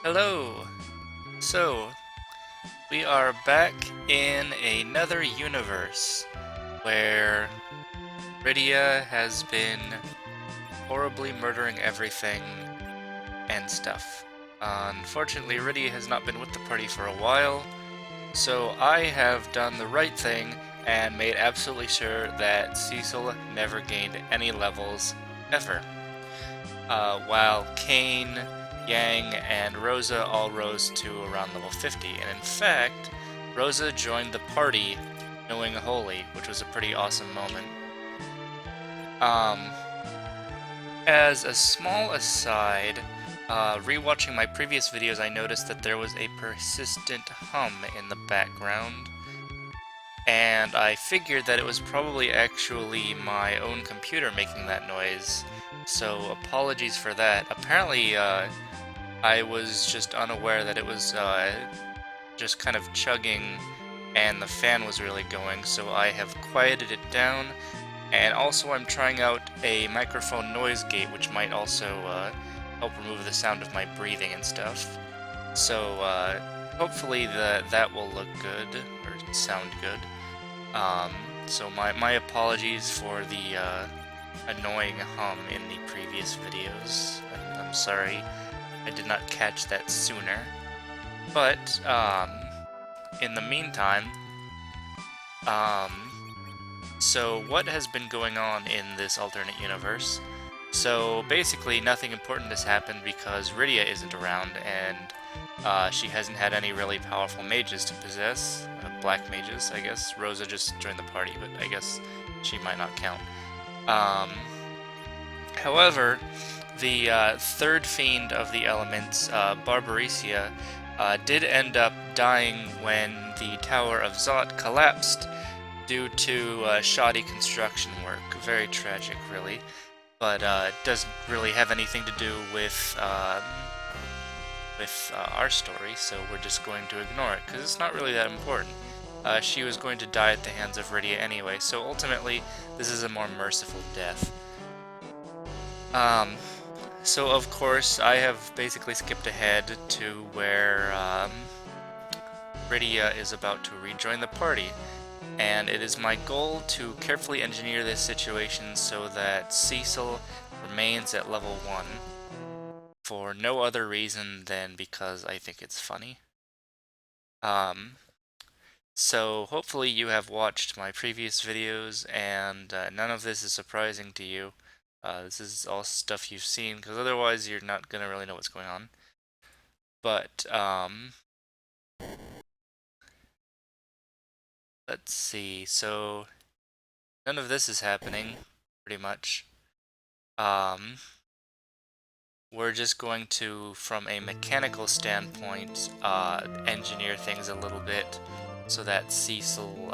Hello! So, we are back in another universe where Rydia has been horribly murdering everything and stuff. Unfortunately, Rydia has not been with the party for a while, so I have done the right thing and made absolutely sure that Cecil never gained any levels ever. While Kane, Yang, and Rosa all rose to around level 50, and in fact, Rosa joined the party knowing Holy, which was a pretty awesome moment. Um, as a small aside, rewatching my previous videos, I noticed that there was a persistent hum in the background, and I figured that it was probably actually my own computer making that noise, so apologies for that. Apparently, I was just unaware that it was just kind of chugging and the fan was really going, so I have quieted it down. And also I'm trying out a microphone noise gate, which might also help remove the sound of my breathing and stuff. So hopefully that will look good, or sound good. So my apologies for the annoying hum in the previous videos. I'm sorry I did not catch that sooner. But, in the meantime, so what has been going on in this alternate universe? So basically nothing important has happened because Rydia isn't around, and she hasn't had any really powerful mages to possess. Black mages, I guess. Rosa just joined the party, but I guess she might not count. However, the third fiend of the elements, Barbaricia, did end up dying when the Tower of Zot collapsed due to shoddy construction work. Very tragic, really. But it doesn't really have anything to do with our story, so we're just going to ignore it, because it's not really that important. She was going to die at the hands of Rydia anyway, so ultimately, this is a more merciful death. So of course, I have basically skipped ahead to where Rydia is about to rejoin the party, and it is my goal to carefully engineer this situation so that Cecil remains at level 1 for no other reason than because I think it's funny. So hopefully you have watched my previous videos and none of this is surprising to you. This is all stuff you've seen, because otherwise you're not gonna really know what's going on. But, let's see, so none of this is happening, pretty much. We're just going to, from a mechanical standpoint, engineer things a little bit so that Cecil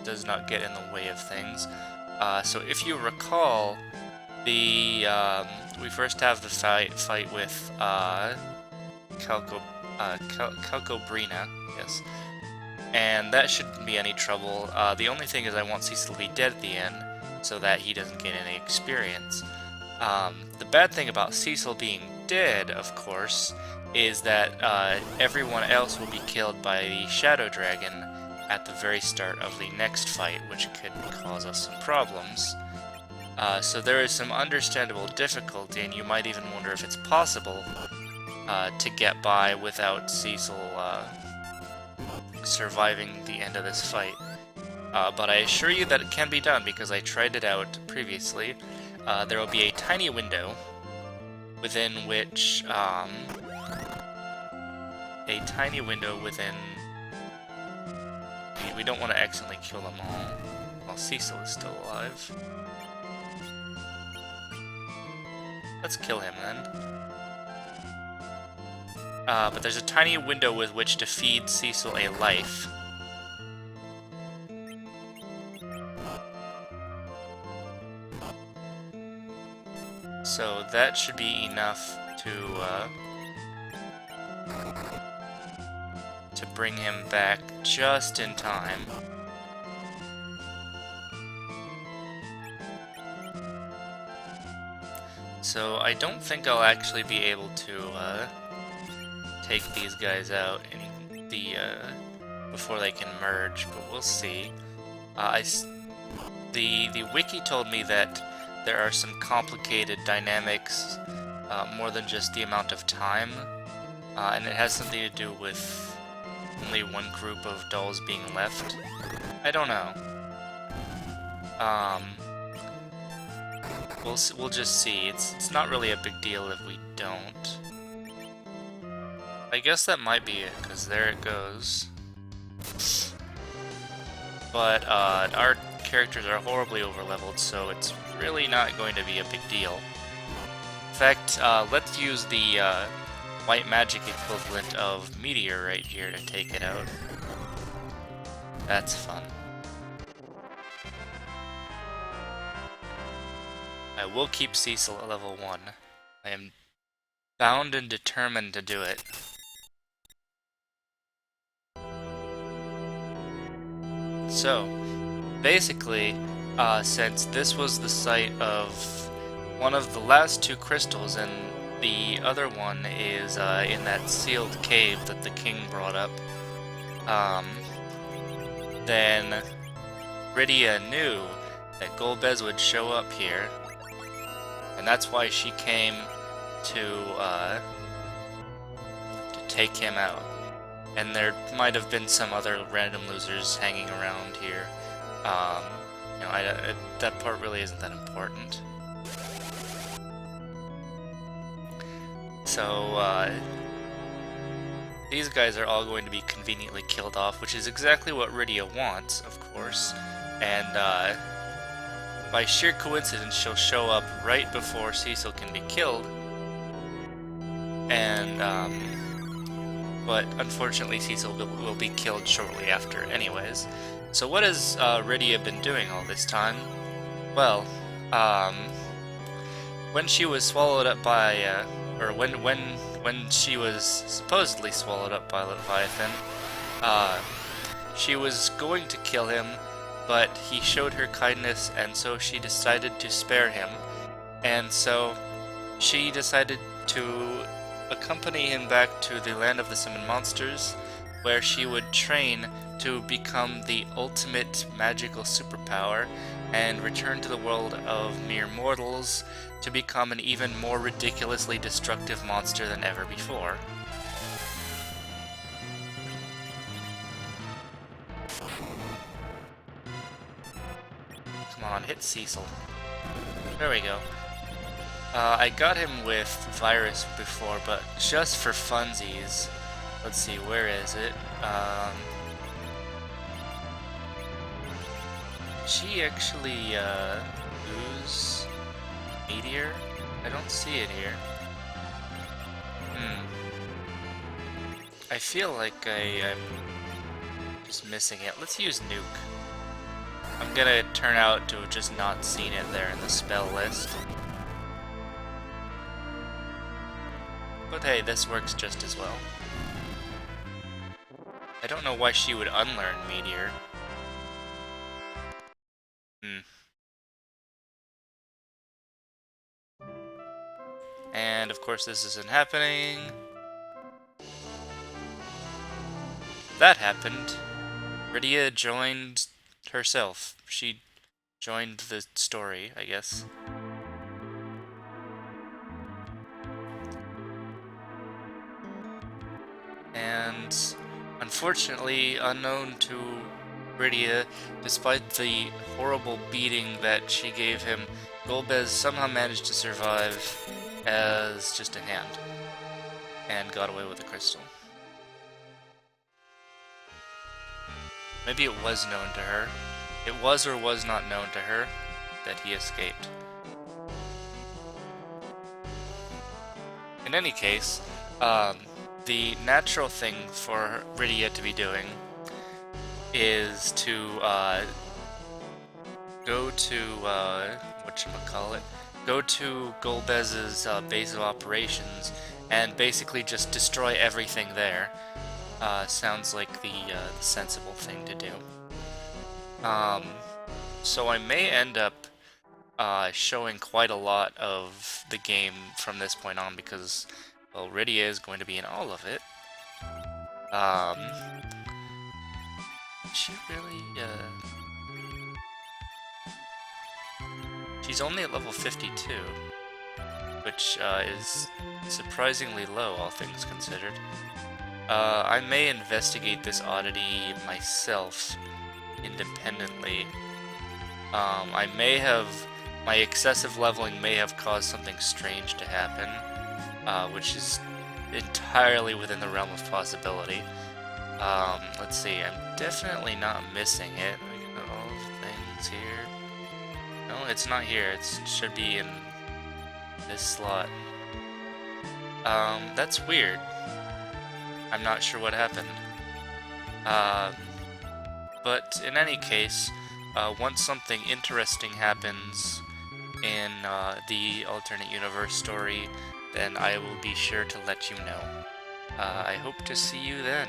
does not get in the way of things. So if you recall, we first have the fight with Calcobrina, yes, and that shouldn't be any trouble. The only thing is I want Cecil to be dead at the end so that he doesn't get any experience. The bad thing about Cecil being dead, of course, is that everyone else will be killed by the Shadow Dragon at the very start of the next fight, which could cause us some problems. So there is some understandable difficulty, and you might even wonder if it's possible to get by without Cecil surviving the end of this fight. But I assure you that it can be done because I tried it out previously. There will be a tiny window within which, we don't want to accidentally kill them all while Cecil is still alive. Let's kill him then. But there's a tiny window with which to feed Cecil a life. So that should be enough to bring him back just in time. So I don't think I'll actually be able to take these guys out in the before they can merge, but we'll see. The wiki told me that there are some complicated dynamics, more than just the amount of time, and it has something to do with only one group of dolls being left. I don't know. We'll just see. It's not really a big deal if we don't. I guess that might be it, because there it goes. But our characters are horribly overleveled, so it's really not going to be a big deal. In fact, let's use the white magic equivalent of Meteor right here to take it out. That's fun. I will keep Cecil at level 1. I am bound and determined to do it. So, basically, since this was the site of one of the last 2 crystals, and the other one is in that sealed cave that the king brought up, then Rydia knew that Golbez would show up here, and that's why she came to take him out. And there might have been some other random losers hanging around here. You know, that part really isn't that important. So, these guys are all going to be conveniently killed off, which is exactly what Rydia wants, of course. And, by sheer coincidence, she'll show up right before Cecil can be killed. And, but unfortunately Cecil will be killed shortly after anyways. So what has Rydia been doing all this time? Well, when she was swallowed up by, or when she was supposedly swallowed up by Leviathan, she was going to kill him, but he showed her kindness, and so she decided to spare him. And so she decided to accompany him back to the land of the summoned monsters, where she would train to become the ultimate magical superpower and return to the world of mere mortals to become an even more ridiculously destructive monster than ever before. Come on, hit Cecil. There we go. I got him with Virus before, but just for funsies. Let's see, where is it? She actually, ooze Meteor? I don't see it here. I feel like I'm just missing it. Let's use Nuke. I'm gonna turn out to have just not seen it there in the spell list. But hey, this works just as well. I don't know why she would unlearn Meteor. And of course this isn't happening. That happened. Rydia joined herself. She joined the story, I guess. And unfortunately, unknown to Rydia, despite the horrible beating that she gave him, Golbez somehow managed to survive as just a hand, and got away with the crystal. Maybe it was known to her. It was or was not known to her that he escaped. In any case, the natural thing for Rydia to be doing is to go to go to Golbez's base of operations and basically just destroy everything there. Sounds like the sensible thing to do. So I may end up showing quite a lot of the game from this point on because, well, Rydia is going to be in all of it, Um, she really, she's only at level 52, which, is surprisingly low, all things considered. I may investigate this oddity myself, independently. My excessive leveling may have caused something strange to happen, which is entirely within the realm of possibility. Let's see, I'm definitely not missing it. Like, all the things here. No, it's not here. It should be in this slot. That's weird. I'm not sure what happened. But in any case, once something interesting happens in the alternate universe story, then I will be sure to let you know. I hope to see you then.